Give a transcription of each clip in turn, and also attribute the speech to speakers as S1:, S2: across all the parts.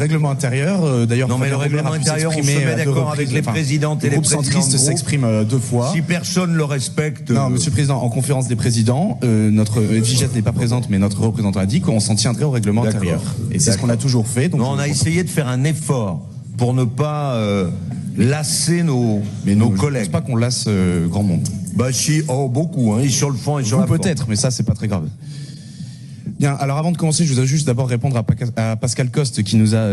S1: Règlement intérieur, d'ailleurs.
S2: Non, mais le règlement intérieur, on se met d'accord avec les présidentes et les présidents. Le groupe centriste
S1: s'exprime 2 fois.
S2: Si personne le respecte.
S1: Non, Monsieur le Président, en conférence des présidents, notre Edwige n'est pas présente, mais notre représentant a dit qu'on s'en tiendrait au règlement intérieur. Et c'est ce qu'on a toujours fait. Donc
S2: non, on a essayé de faire un effort pour ne pas lasser nos collègues.
S1: Je pense pas qu'on lasse grand monde.
S2: Bah si, beaucoup, hein, sur le fond et sur la forme.
S1: Peut-être, mais ça, c'est pas très grave. Bien, alors avant de commencer, je voudrais juste d'abord répondre à Pascal Coste qui nous a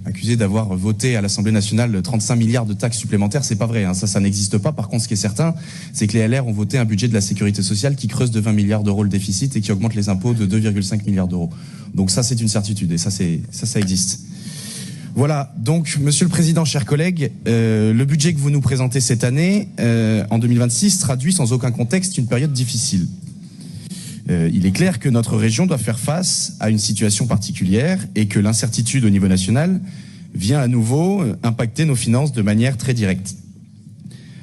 S1: accusé d'avoir voté à l'Assemblée nationale 35 milliards de taxes supplémentaires. C'est pas vrai, hein, ça n'existe pas. Par contre, ce qui est certain, c'est que les LR ont voté un budget de la sécurité sociale qui creuse de 20 milliards d'euros le déficit et qui augmente les impôts de 2,5 milliards d'euros. Donc ça, c'est une certitude et ça existe. Voilà, donc Monsieur le Président, chers collègues, le budget que vous nous présentez cette année, en 2026, traduit sans aucun contexte une période difficile. Il est clair que notre région doit faire face à une situation particulière et que l'incertitude au niveau national vient à nouveau impacter nos finances de manière très directe.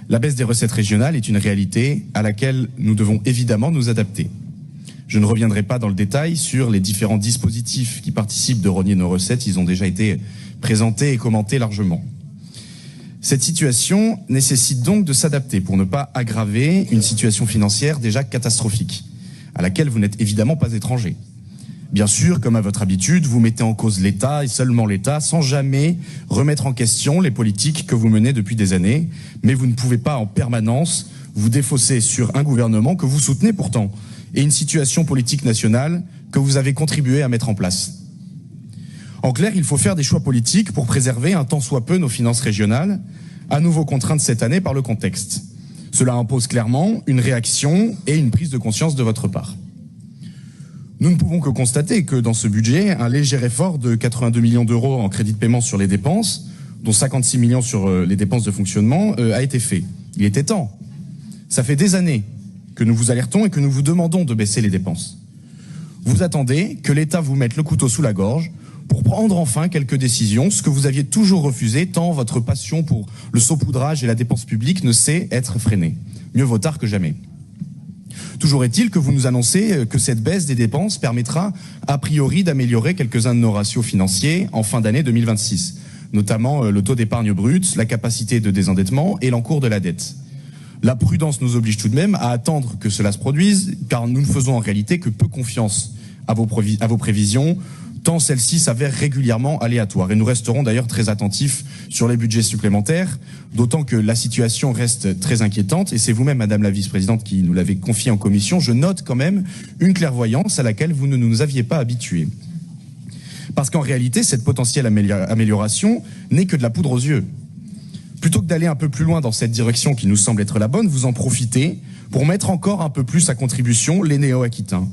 S1: La baisse des recettes régionales est une réalité à laquelle nous devons évidemment nous adapter. Je ne reviendrai pas dans le détail sur les différents dispositifs qui participent de rogner nos recettes, ils ont déjà été présentés et commentés largement. Cette situation nécessite donc de s'adapter pour ne pas aggraver une situation financière déjà catastrophique, à laquelle vous n'êtes évidemment pas étranger. Bien sûr, comme à votre habitude, vous mettez en cause l'État et seulement l'État, sans jamais remettre en question les politiques que vous menez depuis des années, mais vous ne pouvez pas en permanence vous défausser sur un gouvernement que vous soutenez pourtant, et une situation politique nationale que vous avez contribué à mettre en place. En clair, il faut faire des choix politiques pour préserver un tant soit peu nos finances régionales, à nouveau contraintes cette année par le contexte. Cela impose clairement une réaction et une prise de conscience de votre part. Nous ne pouvons que constater que dans ce budget, un léger effort de 82 millions d'euros en crédit de paiement sur les dépenses, dont 56 millions sur les dépenses de fonctionnement, a été fait. Il était temps. Ça fait des années que nous vous alertons et que nous vous demandons de baisser les dépenses. Vous attendez que l'État vous mette le couteau sous la gorge pour prendre enfin quelques décisions, ce que vous aviez toujours refusé, tant votre passion pour le saupoudrage et la dépense publique ne sait être freinée. Mieux vaut tard que jamais. Toujours est-il que vous nous annoncez que cette baisse des dépenses permettra a priori d'améliorer quelques-uns de nos ratios financiers en fin d'année 2026, notamment le taux d'épargne brute, la capacité de désendettement et l'encours de la dette. La prudence nous oblige tout de même à attendre que cela se produise, car nous ne faisons en réalité que peu confiance à vos prévisions, tant celles-ci s'avèrent régulièrement aléatoires. Et nous resterons d'ailleurs très attentifs sur les budgets supplémentaires, d'autant que la situation reste très inquiétante, et c'est vous-même, Madame la Vice-Présidente, qui nous l'avez confié en commission. Je note quand même une clairvoyance à laquelle vous ne nous aviez pas habitués. Parce qu'en réalité, cette potentielle amélioration n'est que de la poudre aux yeux. Plutôt que d'aller un peu plus loin dans cette direction qui nous semble être la bonne, vous en profitez pour mettre encore un peu plus à contribution les néo-aquitains.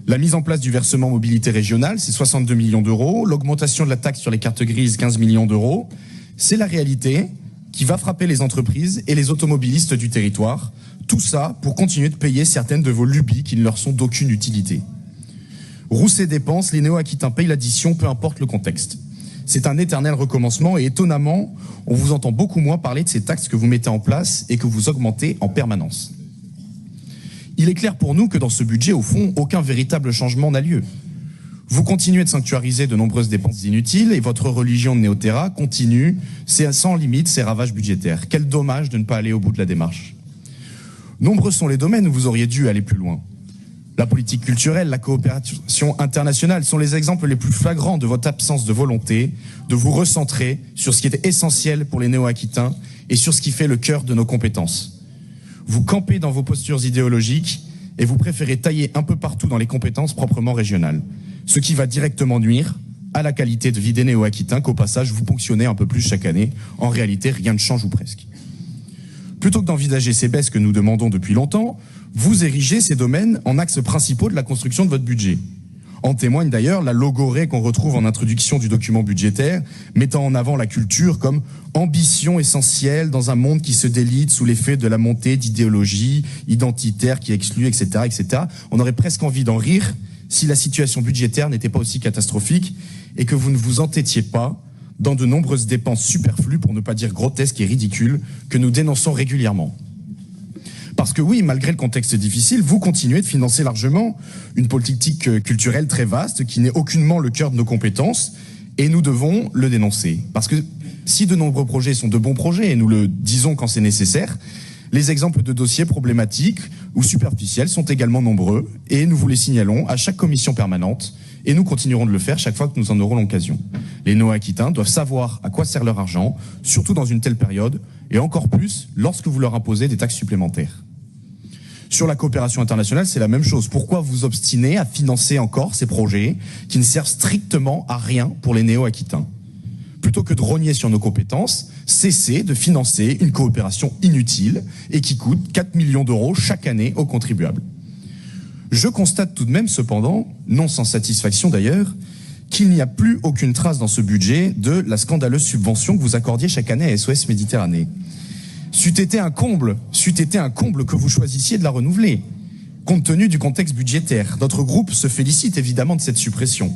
S1: La mise en place du versement mobilité régionale, c'est 62 millions d'euros. L'augmentation de la taxe sur les cartes grises, 15 millions d'euros. C'est la réalité qui va frapper les entreprises et les automobilistes du territoire. Tout ça pour continuer de payer certaines de vos lubies qui ne leur sont d'aucune utilité. Rousses et dépenses, les néo-aquitains payent l'addition, peu importe le contexte. C'est un éternel recommencement et étonnamment, on vous entend beaucoup moins parler de ces taxes que vous mettez en place et que vous augmentez en permanence. Il est clair pour nous que dans ce budget, au fond, aucun véritable changement n'a lieu. Vous continuez de sanctuariser de nombreuses dépenses inutiles et votre religion de néo-terra continue sans limite ses ravages budgétaires. Quel dommage de ne pas aller au bout de la démarche. Nombreux sont les domaines où vous auriez dû aller plus loin. La politique culturelle, la coopération internationale sont les exemples les plus flagrants de votre absence de volonté de vous recentrer sur ce qui était essentiel pour les néo-aquitains et sur ce qui fait le cœur de nos compétences. Vous campez dans vos postures idéologiques et vous préférez tailler un peu partout dans les compétences proprement régionales, ce qui va directement nuire à la qualité de vie des néo-aquitains qu'au passage vous ponctionnez un peu plus chaque année. En réalité, rien ne change ou presque. Plutôt que d'envisager ces baisses que nous demandons depuis longtemps, vous érigez ces domaines en axes principaux de la construction de votre budget. En témoigne d'ailleurs la logorée qu'on retrouve en introduction du document budgétaire, mettant en avant la culture comme ambition essentielle dans un monde qui se délite sous l'effet de la montée d'idéologies identitaires qui excluent, etc., etc. On aurait presque envie d'en rire si la situation budgétaire n'était pas aussi catastrophique et que vous ne vous entêtiez pas dans de nombreuses dépenses superflues, pour ne pas dire grotesques et ridicules, que nous dénonçons régulièrement. Parce que oui, malgré le contexte difficile, vous continuez de financer largement une politique culturelle très vaste qui n'est aucunement le cœur de nos compétences Et nous devons le dénoncer. Parce que si de nombreux projets sont de bons projets, et nous le disons quand c'est nécessaire, les exemples de dossiers problématiques ou superficiels sont également nombreux, et nous vous les signalons à chaque commission permanente, et nous continuerons de le faire chaque fois que nous en aurons l'occasion. Les Néo-Aquitains doivent savoir à quoi sert leur argent, surtout dans une telle période, et encore plus lorsque vous leur imposez des taxes supplémentaires. Sur la coopération internationale, c'est la même chose. Pourquoi vous obstinez à financer encore ces projets qui ne servent strictement à rien pour les Néo-Aquitains? Plutôt que de rogner sur nos compétences, cessez de financer une coopération inutile et qui coûte 4 millions d'euros chaque année aux contribuables. Je constate tout de même cependant, non sans satisfaction d'ailleurs, qu'il n'y a plus aucune trace dans ce budget de la scandaleuse subvention que vous accordiez chaque année à SOS Méditerranée. C'eût été un comble que vous choisissiez de la renouveler. Compte tenu du contexte budgétaire, notre groupe se félicite évidemment de cette suppression.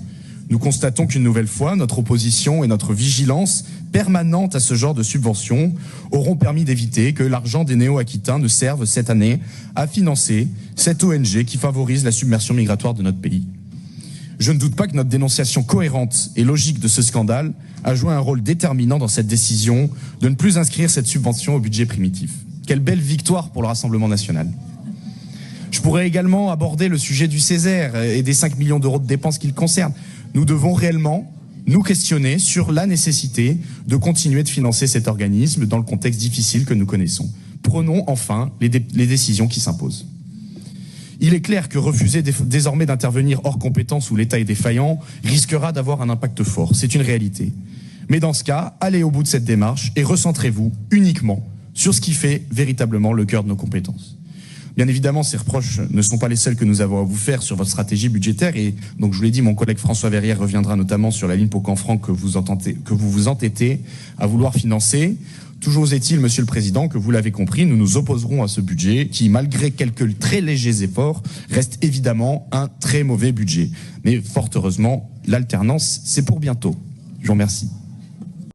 S1: Nous constatons qu'une nouvelle fois, notre opposition et notre vigilance permanente à ce genre de subventions auront permis d'éviter que l'argent des Néo-Aquitains ne serve cette année à financer cette ONG qui favorise la submersion migratoire de notre pays. Je ne doute pas que notre dénonciation cohérente et logique de ce scandale a joué un rôle déterminant dans cette décision de ne plus inscrire cette subvention au budget primitif. Quelle belle victoire pour le Rassemblement national. Je pourrais également aborder le sujet du Césaire et des 5 millions d'euros de dépenses qu'il concerne. Nous devons réellement nous questionner sur la nécessité de continuer de financer cet organisme dans le contexte difficile que nous connaissons. Prenons enfin les décisions qui s'imposent. Il est clair que refuser désormais d'intervenir hors compétence où l'État est défaillant risquera d'avoir un impact fort. C'est une réalité. Mais dans ce cas, allez au bout de cette démarche et recentrez-vous uniquement sur ce qui fait véritablement le cœur de nos compétences. Bien évidemment, ces reproches ne sont pas les seuls que nous avons à vous faire sur votre stratégie budgétaire et donc je vous l'ai dit, mon collègue François Verrière reviendra notamment sur la ligne Pau-Canfranc que vous vous entêtez à vouloir financer. Toujours est-il, Monsieur le Président, que vous l'avez compris, nous nous opposerons à ce budget qui, malgré quelques très légers efforts, reste évidemment un très mauvais budget. Mais fort heureusement, l'alternance, c'est pour bientôt. Je vous remercie.